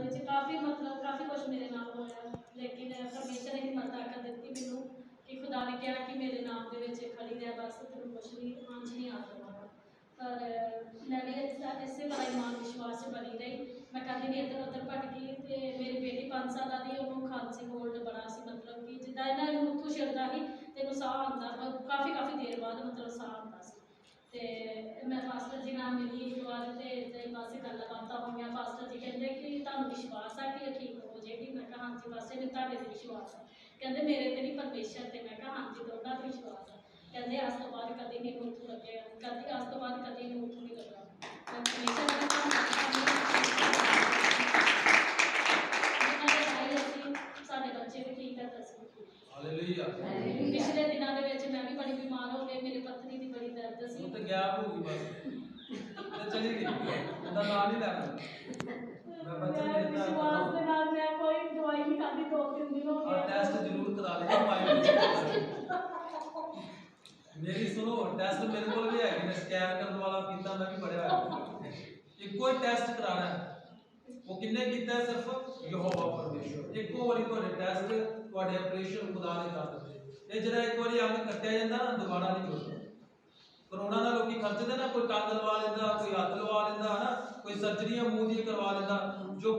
काफ़ी मतलब काफ़ी कुछ मेरे नाल होया, लेकिन परमेश्वर ने हिम्मत ताकत दी मैनू कि खुदा ने कहा कि मेरे नाम के खड़ी रह, बस तेन कुछ भी आंच नहीं आ देवांगा। पर मैं भी इसे बड़ा ईमान विश्वास से बनी रही, मैं कभी भी इधर उधर भटकी। तो मेरी बेटी 5 साल की, उन्होंने खांसी कोल्ड बड़ा सी, मतलब कि जिदा इन्हें उतों छिड़ता ही तो साह आता, काफ़ी देर बाद मतलब साह आता सी। ते मैं पास्टर जी नाल मिली एक बार, तो बस गल्लां हुई। पास्टर जी कहते कि तुहानूं विश्वास है कि ठीक हो जाएगी? मैं कहा हाँ जी पास्टर जी, तुहाडे ते विश्वास है। कहते मेरे ते नहीं, परमेश्वर ते। मैं कहा हाँ जी, दोनों ते विश्वास है। कहते अज तो बाद कभी नहीं उठ लगेगा, कभी अज तो बाद कभी नहीं उठ नहीं लगेगा। मैं परमेश्वर दा साडे बच्चे भी ठीक है। हालेलुया। पिछले दिनों के मैं भी बड़ी बीमार हो गई, मेरी पत्नी की बड़ी दर्द सी। तो गैप हो गई बस तो चली गई, उनका नाम नहीं लेना। मैं बचन देता विश्वास के नाल मैं कोई दवाई नहीं खादी, 2-3 दिन हो गए। और टेस्ट जरूर करा लेना माइंड। मेरी सुनो, टेस्ट मेरे को भी है कि मैं स्कैन करने वाला कीता, मैं भी पढ़िया है। इको ही टेस्ट कराना है, वो किन्ने कीता है? सिर्फ यहोवा परमेश्वर। इको वाली ਤੁਹਾਡੇ ਟੈਸਟ ਤੁਹਾਡੇ ਆਪਰੇਸ਼ਨ ਖੁਦਾ ਨੇ ਕਰ ਦਿੱਤੇ। ਇਹ ਜਿਹੜਾ ਇੱਕ ਵਾਰੀ ਅੰਗ ਕੱਟਿਆ ਜਾਂਦਾ ਨਾ, ਦੁਬਾਰਾ ਨਹੀਂ ਜੁੜਦਾ। ਕਰੋਨਾ ਨਾਲ ਲੋਕੀ ਖਰਚਦੇ ਨਾ, ਕੋਈ ਟੰਗ ਲਵਾ ਲੈਂਦਾ, ਕੋਈ ਹੱਥ ਲਵਾ ਲੈਂਦਾ, ਹਨਾ, ਕੋਈ ਸਰਜਰੀਆਂ ਮੂੰਹ ਦੀ ਕਰਵਾ ਲੈਂਦਾ। ਜੋ